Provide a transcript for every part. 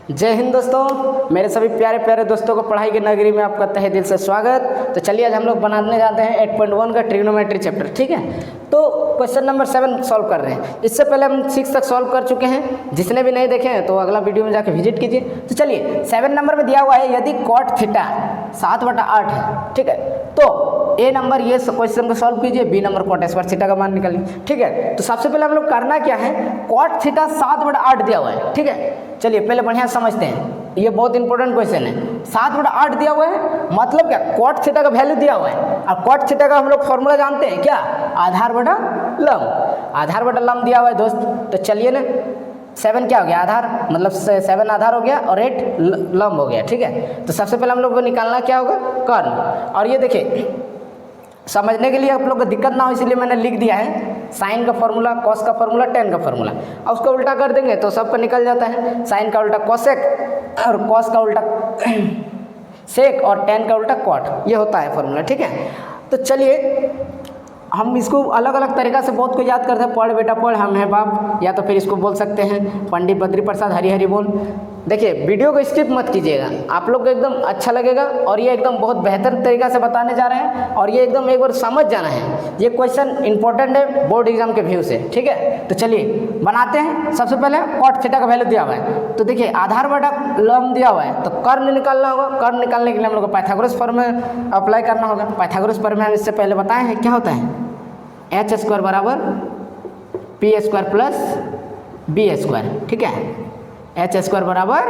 जय हिंद दोस्तों, मेरे सभी प्यारे प्यारे दोस्तों को पढ़ाई की नगरी में आपका तहे दिल से स्वागत। तो चलिए आज हम लोग बनाने जाते हैं 8.1 का ट्रिग्नोमेट्री चैप्टर। ठीक है, तो क्वेश्चन नंबर 7 सॉल्व कर रहे हैं। इससे पहले हम 6 तक सॉल्व कर चुके हैं। जिसने भी नहीं देखे हैं तो अगला वीडियो में जाके विजिट कीजिए। तो चलिए 7 नंबर में दिया हुआ है, यदि कॉट थीटा 7/8 है, ठीक है, तो ए नंबर ये क्वेश्चन को सॉल्व कीजिए, B number cot square theta का मान निकालिए। ठीक है, तो सबसे पहले हम लोग करना क्या है, कॉट थीटा 7/8 दिया हुआ है। ठीक है, चलिए पहले बढ़िया समझते हैं, ये बहुत इंपॉर्टेंट क्वेश्चन है। 7/8 दिया हुआ है मतलब क्या, कॉट थीटा का वैल्यू दिया हुआ है। और कॉट थीटा का हम लोग फॉर्मूला जानते हैं क्या, आधार बटा लंब। आधार बटा लंब दिया हुआ है दोस्त। तो चलिए ना, 7 क्या हो गया, आधार, मतलब 7 आधार हो गया और 8 लंब हो गया। ठीक है, तो सबसे पहले हम लोग को निकालना क्या होगा, कर्ण। और ये देखिए, समझने के लिए आप लोग को दिक्कत ना हो इसलिए मैंने लिख दिया है, साइन का फॉर्मूला, कॉस का फॉर्मूला, टेन का फॉर्मूला। और उसको उल्टा कर देंगे तो सबको निकल जाता है। साइन का उल्टा कॉसेक और कॉस का उल्टा सेक और टेन का उल्टा कॉट, ये होता है फॉर्मूला। ठीक है, तो चलिए हम इसको अलग अलग तरीक़ा से बहुत को याद करते हैं। पढ़ बेटा पढ़, हम हैं बाप, या तो फिर इसको बोल सकते हैं पंडित बद्री प्रसाद हरी हरी बोल। देखिए वीडियो को स्किप मत कीजिएगा, आप लोग को एकदम अच्छा लगेगा। और ये एकदम बहुत बेहतर तरीक़ा से बताने जा रहे हैं और ये एकदम एक बार समझ जाना है। ये क्वेश्चन इंपॉर्टेंट है बोर्ड एग्जाम के व्यू से। ठीक है, तो चलिए बनाते हैं। सबसे पहले कॉट थीटा का वैल्यू दिया हुआ है, तो देखिए आधार बटा लंब दिया हुआ है, तो कर्ण निकालना होगा। कर्ण निकालने के लिए हम लोग को पाइथागोरस फॉर्मूला अप्लाई करना होगा। पाइथागोरस फॉर्मूला हम इससे पहले बताए हैं, क्या होता है, h² बराबर p² प्लस b²। ठीक है, h² बराबर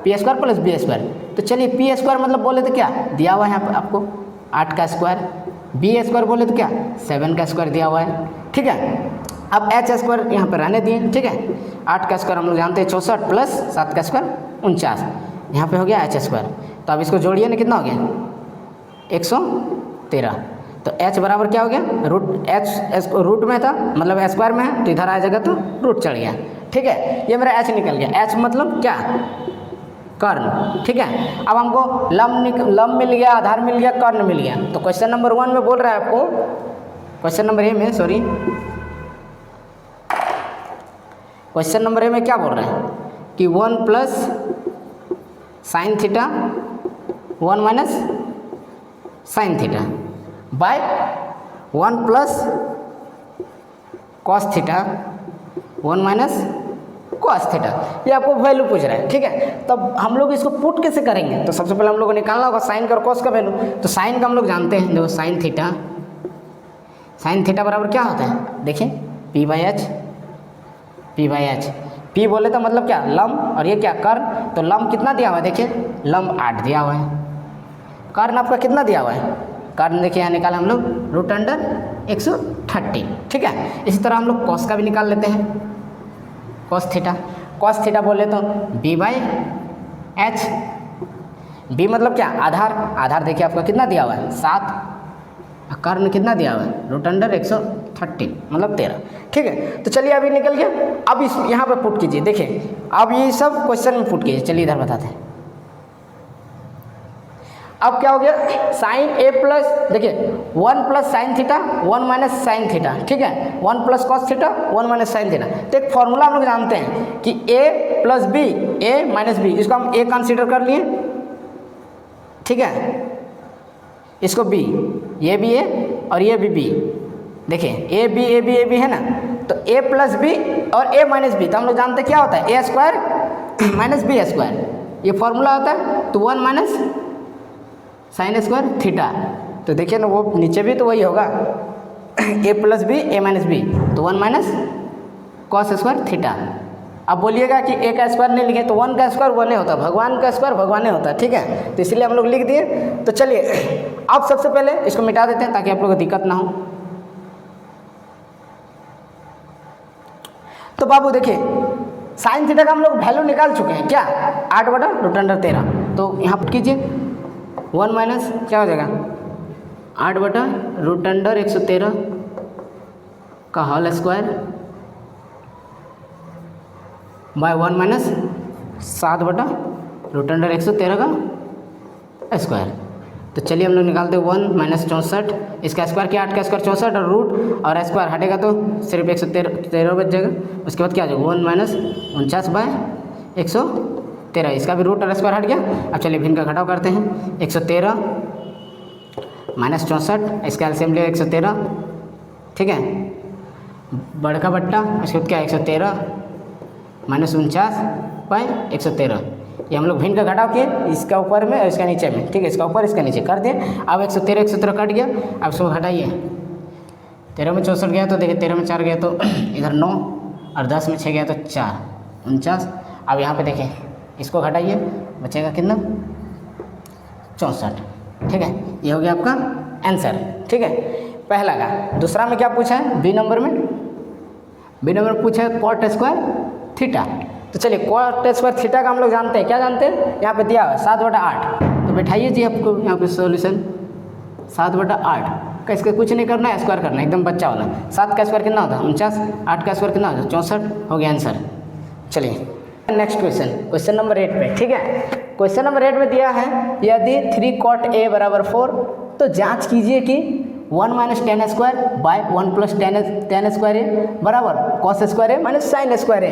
p² प्लस b²। तो चलिए p² मतलब बोले तो क्या दिया हुआ है यहाँ पर आपको 8 का स्क्वायर, b² बोले तो क्या 7 का स्क्वायर दिया हुआ है। ठीक है, अब h² यहाँ पर रहने दिए। ठीक है, 8 का स्क्वायर हम लोग जानते हैं 64 प्लस 7 का स्क्वायर 49, यहाँ पे हो गया h²। तो अब इसको जोड़िए ना, कितना हो गया 113। तो h बराबर क्या हो गया, रूट h रूट में था मतलब स्क्वायर में है, तो इधर आ जाएगा तो रूट चढ़ गया। ठीक है, ये मेरा h निकल गया। h मतलब क्या, कर्ण। ठीक है, अब हमको लंब मिल गया, आधार मिल गया, कर्ण मिल गया। तो क्वेश्चन नंबर 1 में बोल रहा है आपको, क्वेश्चन नंबर ए में, सॉरी, क्वेश्चन नंबर ए में क्या बोल रहे हैं कि 1 plus sine theta 1 minus sine theta by 1 plus cos theta 1 minus cos theta, ये आपको वैल्यू पूछ रहा है। ठीक है, तब हम लोग इसको पुट कैसे करेंगे, तो सबसे पहले हम लोग को निकालना होगा साइन का और कॉस का वैल्यू। तो साइन का हम लोग जानते हैं, देखो साइन थीटा बराबर क्या होता है, देखिए p/h। p बोले तो मतलब क्या, लंब, और ये क्या, कर्ण। तो लंब कितना दिया हुआ है, देखिए लंब 8 दिया हुआ है, कर्ण आपका कितना दिया हुआ है, कर्ण देखिए यहाँ निकाला हम लोग √130। ठीक है, इसी तरह हम लोग कॉस का भी निकाल लेते हैं, कॉस थीटा बोले तो b/h। b मतलब क्या, आधार देखिए आपका कितना दिया हुआ है 7, कर्ण कितना दिया हुआ है √130 मतलब 13। ठीक है, तो चलिए अभी निकल गया। अब इस यहाँ पे पुट कीजिए, देखिए अब ये सब क्वेश्चन में पुट कीजिए। चलिए इधर बताते हैं। अब क्या हो गया, साइन a प्लस, देखिए 1 plus sine theta 1 minus sine theta. ठीक है, 1 plus cos theta 1 minus sine theta. तो एक फॉर्मूला हम लोग जानते हैं कि a plus b, a minus b, इसको हम a कंसीडर कर लिए। ठीक है, इसको b, ये भी a और ये भी b। देखिए a b है ना, तो a प्लस b और a माइनस b, तो हम लोग जानते हैं क्या होता है, a² माइनस b², ये फॉर्मूला होता है। तो 1 माइनस साइन स्क्वायर थीटा, तो देखिए ना वो नीचे भी तो वही होगा, a plus B a minus B, तो 1 माइनस कॉस स्क्वायर थीटा। अब बोलिएगा कि a का स्क्वायर नहीं लिखे, तो 1 का स्क्वायर 1 होता है, भगवान का स्क्वायर भगवान होता है। ठीक है, तो इसलिए हम लोग लिख दिए। तो चलिए अब सबसे पहले इसको मिटा देते हैं ताकि आप लोगों को दिक्कत ना हो। तो बाबू देखिए साइन थीटा का हम लोग वैल्यू निकाल चुके हैं, क्या 8/√13। तो यहाँ पर कीजिए 1 माइनस क्या हो जाएगा 8/√113 का होल स्क्वायर बाय 1 माइनस 7/√113 का स्क्वायर। तो चलिए हम लोग निकालते हैं 1 माइनस 64, इसका स्क्वायर क्या 8 का स्क्वायर 64 और रूट और स्क्वायर हटेगा तो सिर्फ 113 बच जाएगा। उसके बाद क्या आ जाएगा 1 माइनस 49/113। 13, इसका भी रूट और स्क्वायर हट गया। अब चलिए भिन्न का घटाव करते हैं। 113 माइनस 64, इसका एलसीएम लिया 113, ठीक है, बड़का बट्टा इसके क्या 113 माइनस 49/113, ये हम लोग भिन्न का घटाव किए, इसका ऊपर में और इसका नीचे में, ठीक है, इसका ऊपर इसका नीचे कर दिए। अब 113 कट गया, अब इसको घटाइए, 13 में 64 गया तो देखिए 13 में 4 गया तो इधर 9 और 10 में 6 गया तो 4, 49। अब यहाँ पे देखिए इसको घटाइए, बचेगा कितना 64, ठीक है, ये हो गया आपका आंसर, ठीक है, पहला का। दूसरा में क्या पूछा है, बी नंबर में पूछा है कॉट स्क्वायर थीटा। तो चलिए कॉट स्क्वायर थीटा का हम लोग जानते हैं, क्या जानते हैं, यहाँ पे दिया हुआ 7/8, तो बैठाइए जी आपको यहाँ पे सॉल्यूशन 7/8 का, इसका कुछ नहीं करना है, स्क्वायर करना है, एकदम बच्चा वाला। 7 का स्क्वायर कितना होता है 49, 8 का स्क्वायर कितना होता है 64, हो गया आंसर। चलिए नेक्स्ट क्वेश्चन नंबर 8 पे, ठीक है। क्वेश्चन नंबर 8 में दिया है यदि 3 cot A = 4 तो जांच कीजिए कि 1 - tan square by 1 + tan square a बराबर cos square a minus sin square a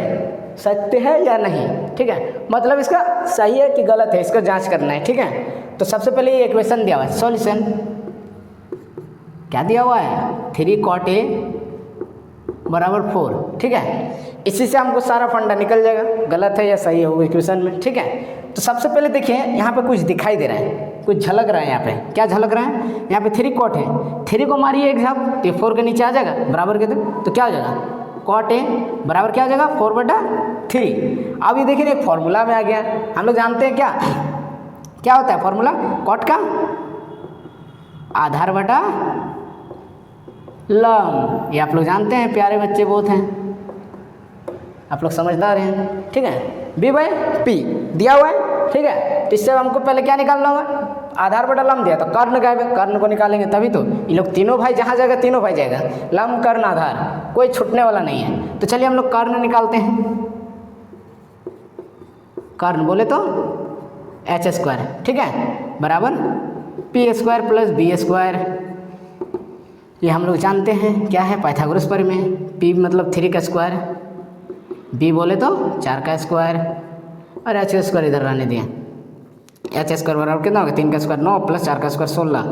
सत्य है या नहीं, ठीक है, मतलब इसका सही है कि गलत है, इसका जांच करना है, ठीक है। तो सबसे पहले ये इक्वेशन दिया हुआ है, सॉल्यूशन क्या दिया हुआ है 3 cot A = 4, ठीक है, इसी से हमको सारा फंडा निकल जाएगा, गलत है या सही होगा इक्वेशन में, ठीक है। तो सबसे पहले देखिए यहाँ पे कुछ दिखाई दे रहा है, कुछ झलक रहा है, यहाँ पे क्या झलक रहा है, यहाँ पे 3 cot है, 3 को मारिए एक झाप तो 4 के नीचे आ जाएगा बराबर के, तो क्या हो जाएगा cot A बराबर क्या हो जाएगा 4/3। अब ये देखिए एक फॉर्मूला में आ गया, हम लोग जानते हैं क्या होता है फॉर्मूला, cot का आधार बटा लम, ये आप लोग जानते हैं, प्यारे बच्चे बहुत हैं, आप लोग समझदार हैं, ठीक है। B/P दिया हुआ है, ठीक है, तो इससे हमको पहले क्या निकालना होगा, आधार बटा लम दिया तो कर्ण गायब, कर्ण को निकालेंगे तभी तो, ये लोग तीनों भाई जहाँ जाएगा तीनों भाई जाएगा, लम कर्ण आधार कोई छूटने वाला नहीं है। तो चलिए हम लोग कर्ण निकालते हैं, कर्ण बोले तो h², ठीक है, बराबर P² + B², ये हम लोग जानते हैं क्या है पाइथागोरस प्रमेय, P मतलब 3 का स्क्वायर, B बोले तो 4 का स्क्वायर और h² इधर रहने दिए, h² बराबर कितना होगा 3 का स्क्वायर 9 + 4 का स्क्वायर 16,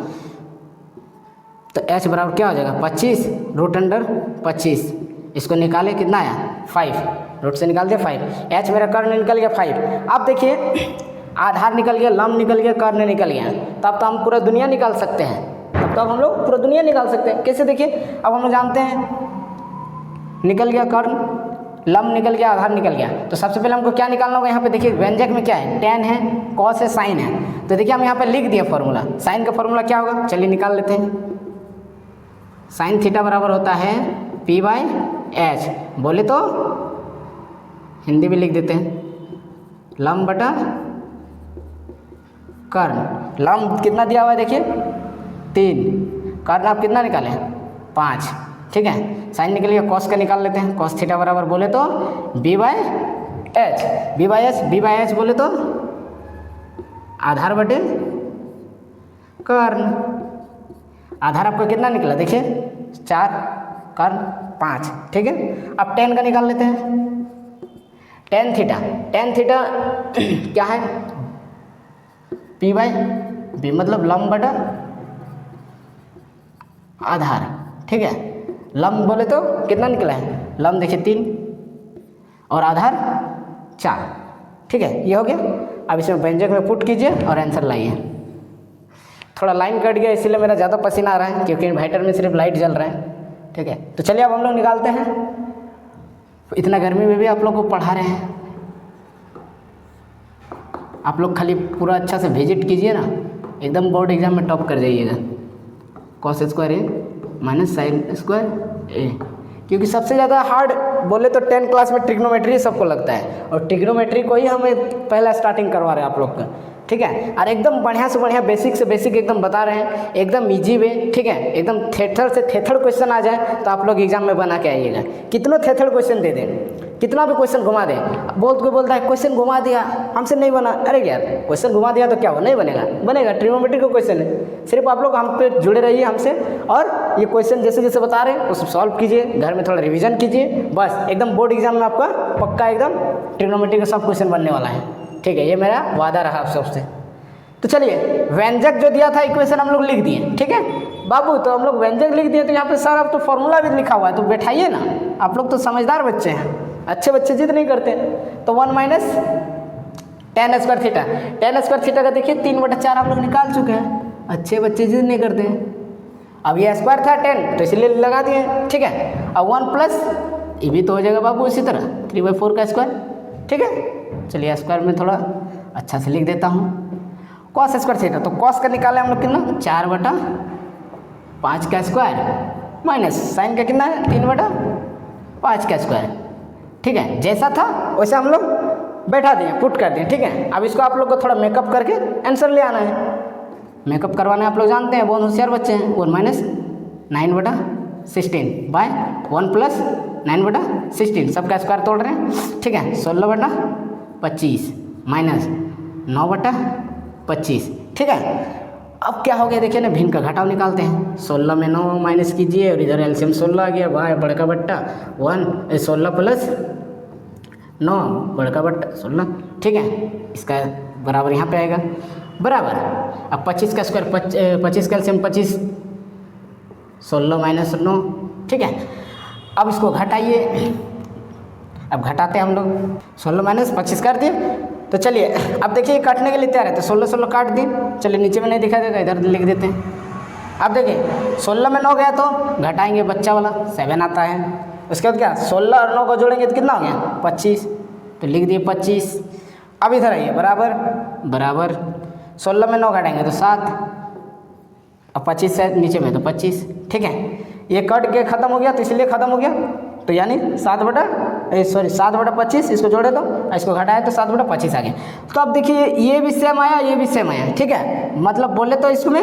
तो h बराबर क्या हो जाएगा 25 √25, इसको निकाले कितना आया 5, रूट से निकाल दिया 5, h मेरा कर्ण निकल गया 5। अब देखिए आधार निकल गया, लम निकल गया, कर्ण निकल गया, तब तो हम पूरा दुनिया निकाल सकते हैं, तब हम लोग पूरा दुनिया निकाल सकते हैं। कैसे देखिए, अब हम लोग जानते हैं निकल गया कर्ण, लम निकल गया, आधार निकल गया, तो सबसे पहले हमको क्या निकालना होगा, यहाँ पे देखिए व्यंजक में क्या है tan है, cos है, sin है, तो देखिए हम यहाँ पे लिख दिया फॉर्मूला, sin का फॉर्मूला क्या होगा, चलिए निकाल लेते हैं। sin थीटा बराबर होता है P/h, बोले तो हिंदी में लिख देते हैं लम बटा कर्ण, लम कितना दिया हुआ है देखिए 3, कर्ण आप कितना निकालें 5, ठीक है, साइन निकल गया, कॉस का निकाल लेते हैं, cos थीटा बराबर बोले तो B/h बोले तो आधार बटे कर्ण, आधार आपका कितना निकला देखिए 4, कर्ण 5, ठीक है। अब tan का निकाल लेते हैं, tan थीटा क्या है P/B मतलब लम बटा आधार, ठीक है, लम बोले तो कितना निकला है, लम देखिए 3 और आधार 4, ठीक है, ये हो गया। अब इसमें व्यंजक में पुट कीजिए और आंसर लाइए। थोड़ा लाइन कट गया इसीलिए मेरा ज़्यादा पसीना आ रहा है, क्योंकि इन्वर्टर में सिर्फ लाइट जल रहा है, ठीक है। तो चलिए अब हम लोग निकालते हैं, इतना गर्मी में भी आप लोग को पढ़ा रहे हैं, आप लोग खाली पूरा अच्छा से विजिट कीजिए ना, एकदम बोर्ड एग्जाम में टॉप कर जाइएगा। cos square a minus sine square ए, क्योंकि सबसे ज़्यादा हार्ड बोले तो 10 क्लास में ट्रिग्नोमेट्री सबको लगता है, और ट्रिग्नोमेट्री को ही हमें पहला स्टार्टिंग करवा रहे हैं आप लोग का, ठीक है, और एकदम बढ़िया से बढ़िया बेसिक से बेसिक एकदम बता रहे हैं, एकदम इजी वे, ठीक है, एकदम थेथड़ से थेथड़ क्वेश्चन आ जाए तो आप लोग एग्जाम में बना के आइएगा। कितनों थेथड़ क्वेश्चन दे दें, कितना भी क्वेश्चन घुमा दे, कोई बोलता है क्वेश्चन घुमा दिया हमसे नहीं बना, अरे यार क्वेश्चन घुमा दिया तो क्या हो, नहीं बनेगा, बनेगा, ट्रिग्नोमेट्री का क्वेश्चन है, सिर्फ आप लोग हम पे जुड़े रहिए हमसे, और ये क्वेश्चन जैसे जैसे बता रहे हैं उसको सॉल्व कीजिए, घर में थोड़ा रिवीजन कीजिए, बस एकदम बोर्ड एग्जाम में आपका पक्का एकदम ट्रिग्नोमेट्री का सब क्वेश्चन बनने वाला है। ठीक है, ये मेरा वादा रहा आप सबसे। तो चलिए व्यंजक जो दिया था इक्वेशन हम लोग लिख दिए, ठीक है बाबू। तो हम लोग व्यंजक लिख दिए, तो यहाँ पे सर अब तो फॉर्मूला भी लिखा हुआ है, तो बैठाइए ना, आप लोग तो समझदार बच्चे हैं, अच्छे बच्चे जिद नहीं करते। तो 1 minus tan square theta, tan square theta का देखिए 3/4 हम लोग निकाल चुके हैं, अच्छे बच्चे जिद नहीं करते हैं। अब ये स्क्वायर था 10 तो इसलिए लगा दिए, ठीक है। अब 1 प्लस ये भी तो हो जाएगा बाबू इसी तरह 3/4 का स्क्वायर, ठीक है। चलिए स्क्वायर में थोड़ा अच्छा से लिख देता हूँ, कॉस स्क्वायर थीटा। तो कॉस का निकाला हम लोग कितना 4/5 का स्क्वायर माइनस साइन का कितना है 3/5 का स्क्वायर, ठीक है। जैसा था वैसे हम लोग बैठा दिए, पुट कर दिए, ठीक है। अब इसको आप लोग को थोड़ा मेकअप करके आंसर ले आना है। मेकअप करवाने आप लोग जानते हैं, बहुत होशियार बच्चे हैं। 1 माइनस 9/16 बाय 1 प्लस 9/16 सबका स्क्वायर तोड़ रहे हैं, ठीक है। 16/25 माइनस 9/25, ठीक है। अब क्या हो गया देखिए ना, भिन्न का घटाव निकालते हैं। 16 में 9 माइनस कीजिए और इधर एलसीएम 16 आ गया, बाय बड़का बट्टा 16 प्लस 9 बड़का बट्टा 16, ठीक है। इसका बराबर यहाँ पे आएगा बराबर। अब 25 का स्क्वायर 25 का एलसीएम 25, 16 माइनस 9, ठीक है। अब इसको घटाइए, अब घटाते हैं हम लोग, 16 माइनस 25 कर दिए। तो चलिए अब देखिए काटने के लिए तैयार है, तो 16 काट दिए। चलिए नीचे में नहीं दिखा देगा, इधर लिख देते हैं। अब देखिए 16 में 9 गया तो घटाएंगे बच्चा वाला 7 आता है। उसके बाद क्या 16 और 9 को जोड़ेंगे तो कितना हो गया 25, तो लिख दिए 25। अब इधर आइए बराबर बराबर 16 में 9 घटाएंगे तो 7, अब 25 से नीचे में तो 25, ठीक है। ये कट के ख़त्म हो गया तो इसलिए ख़त्म हो गया, तो यानी 7/25 इसको जोड़े तो इसको घटाए तो 7/25 आ गया। तो अब देखिए ये भी सेम आया, ये भी सेम आया, ठीक है। मतलब बोले तो इसमें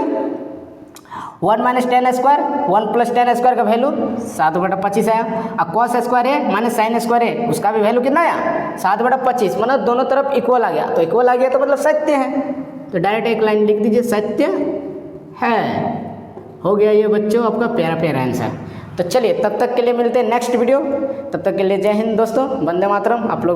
1 minus tan square 1 plus tan square का वैल्यू 7/25 आया। अब कॉस स्क्वायर है माइनस साइन स्क्वायर है, उसका भी वैल्यू कितना आया 7/25, मतलब दोनों तरफ इक्वल आ गया। तो इक्वल आ गया तो मतलब सत्य है, तो डायरेक्ट एक लाइन लिख दीजिए सत्य है। हो गया ये बच्चों आपका प्यारा प्यारा आंसर। तो चलिए तब तक के लिए मिलते हैं नेक्स्ट वीडियो, तब तक के लिए जय हिंद दोस्तों, वंदे मातरम। आप लोग